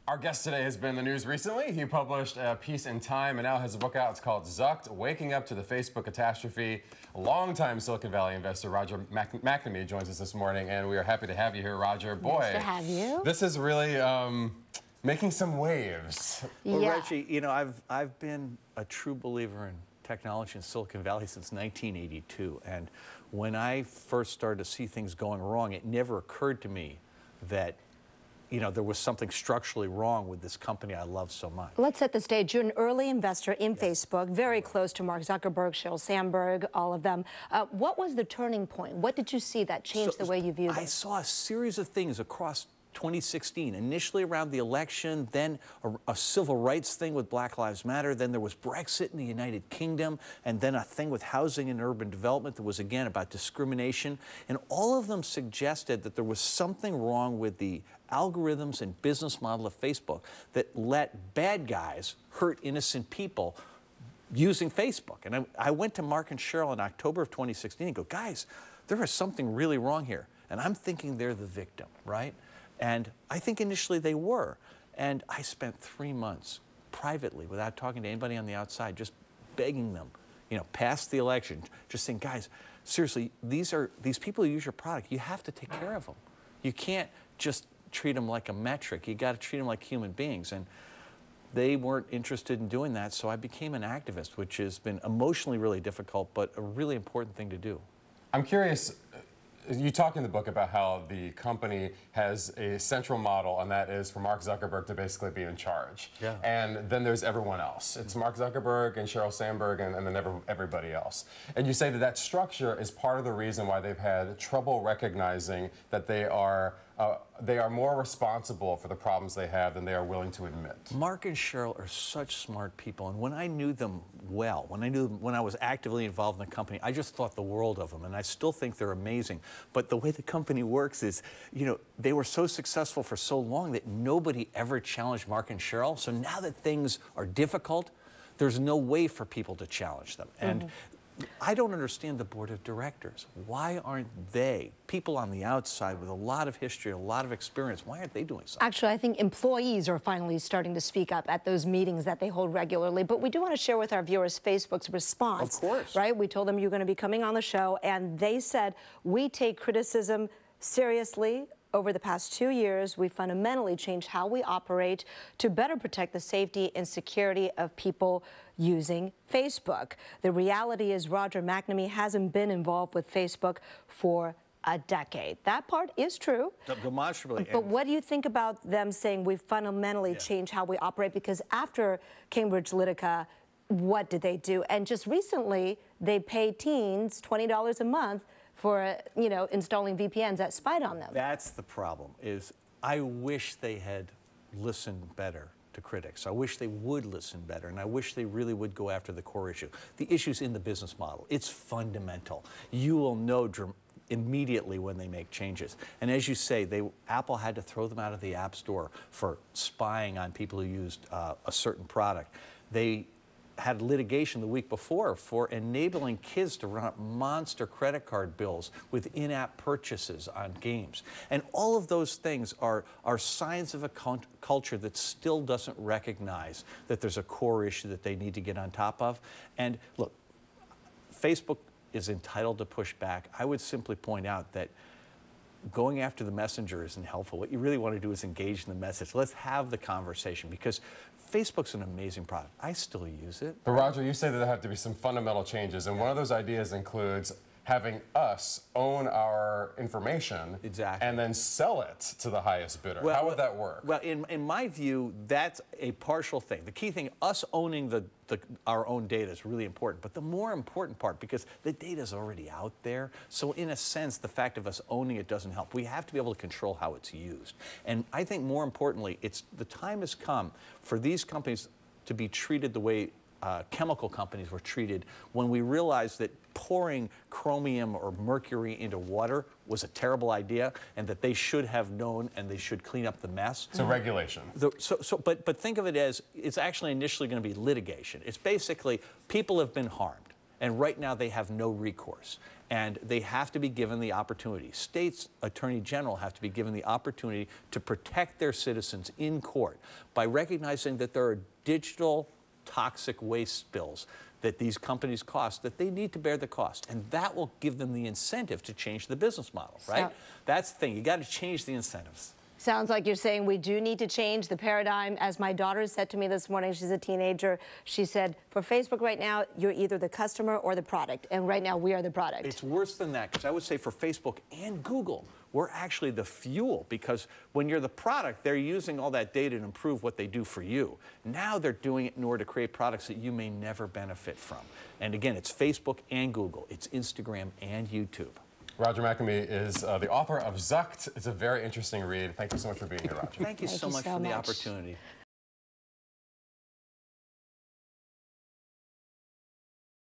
Our guest today has been in the news recently. He published a piece in Time and now has a book out. It's called Zucked, Waking Up to the Facebook Catastrophe. A longtime Silicon Valley investor, Roger McNamee, joins us this morning, and we are happy to have you here, Roger. Boy, nice to have you. This is really making some waves. Well, Reggie, you know, I've been a true believer in technology in Silicon Valley since 1982, and when I first started to see things going wrong, it never occurred to me that there was something structurally wrong with this company I love so much. Let's set the stage. You're an early investor in Facebook, very close to Mark Zuckerberg, Sheryl Sandberg, all of them. What was the turning point? What did you see that changed the way you viewed it? I saw a series of things across 2016, initially around the election, then a civil rights thing with Black Lives Matter, then there was Brexit in the United Kingdom, and then a thing with housing and urban development that was, again, about discrimination. And all of them suggested that there was something wrong with the algorithms and business model of Facebook that let bad guys hurt innocent people using Facebook. And I went to Mark and Sheryl in October of 2016 and go, guys, there is something really wrong here. And I'm thinking they're the victim, right? And I think initially they were. And I spent 3 months privately, without talking to anybody on the outside, just begging them, past the election, just saying, guys, seriously, these people who use your product, you have to take care of them. You can't just treat them like a metric. You got to treat them like human beings. And they weren't interested in doing that, so I became an activist, which has been emotionally really difficult, but a really important thing to do. I'm curious, you talk in the book about how the company has a central model, and that is for Mark Zuckerberg to basically be in charge. Yeah. And then there's everyone else. It's Mark Zuckerberg and Sheryl Sandberg and then everybody else. And you say that that structure is part of the reason why they've had trouble recognizing that they are more responsible for the problems they have than they are willing to admit. Mark and Sheryl are such smart people, and when I knew them well, when I was actively involved in the company, I just thought the world of them, and I still think they're amazing. But the way the company works is, they were so successful for so long that nobody ever challenged Mark and Sheryl. So now that things are difficult, there's no way for people to challenge them. And I don't understand the board of directors. Why aren't they, people on the outside with a lot of history, a lot of experience, why aren't they doing something? Actually, I think employees are finally starting to speak up at those meetings that they hold regularly. But we do want to share with our viewers Facebook's response. Of course. Right? We told them you're going to be coming on the show, and they said, we take criticism seriously. Over the past 2 years, we fundamentally changed how we operate to better protect the safety and security of people using Facebook. The reality is Roger McNamee hasn't been involved with Facebook for a decade. That part is true. Demonstrably. But what do you think about them saying we fundamentally changed how we operate? Because after Cambridge Analytica, what did they do? And just recently, they paid teens $20 a month for, installing VPNs that spied on them. That's the problem, is I wish they had listened better to critics. I wish they would listen better, and I wish they really would go after the core issue. The issue's in the business model. It's fundamental. You will know immediately when they make changes. And as you say, Apple had to throw them out of the App Store for spying on people who used a certain product. They had litigation the week before for enabling kids to run up monster credit card bills with in-app purchases on games. And all of those things are signs of a culture that still doesn't recognize that there's a core issue that they need to get on top of. And look, Facebook is entitled to push back. I would simply point out that going after the messenger isn't helpful. What you really want to do is engage in the message. Let's have the conversation, because Facebook's an amazing product. I still use it. But Roger, you say that there have to be some fundamental changes, and one of those ideas includes having us own our information and then sell it to the highest bidder. Well, how would that work? Well, in my view, that's a partial thing. The key thing, us owning our own data is really important, but the more important part, because the data is already out there, so in a sense, the fact of us owning it doesn't help. We have to be able to control how it's used. And I think more importantly, the time has come for these companies to be treated the way chemical companies were treated when we realized that pouring chromium or mercury into water was a terrible idea, and that they should have known and they should clean up the mess. So regulation. But think of it as it's actually initially going to be litigation. It's basically people have been harmed, and right now they have no recourse. And they have to be given the opportunity. States' attorney general have to be given the opportunity to protect their citizens in court by recognizing that there are digital toxic waste spills that these companies cost, that they need to bear the cost. And that will give them the incentive to change the business model, right? That's the thing. You got to change the incentives. Sounds like you're saying we do need to change the paradigm. As my daughter said to me this morning, she's a teenager, she said, for Facebook right now, you're either the customer or the product. And right now, we are the product. It's worse than that, because I would say for Facebook and Google, we're actually the fuel, because when you're the product, they're using all that data to improve what they do for you. Now they're doing it in order to create products that you may never benefit from. And again, it's Facebook and Google. It's Instagram and YouTube. Roger McNamee is the author of Zucked. It's a very interesting read. Thank you so much for being here, Roger. Thank you so much for the opportunity.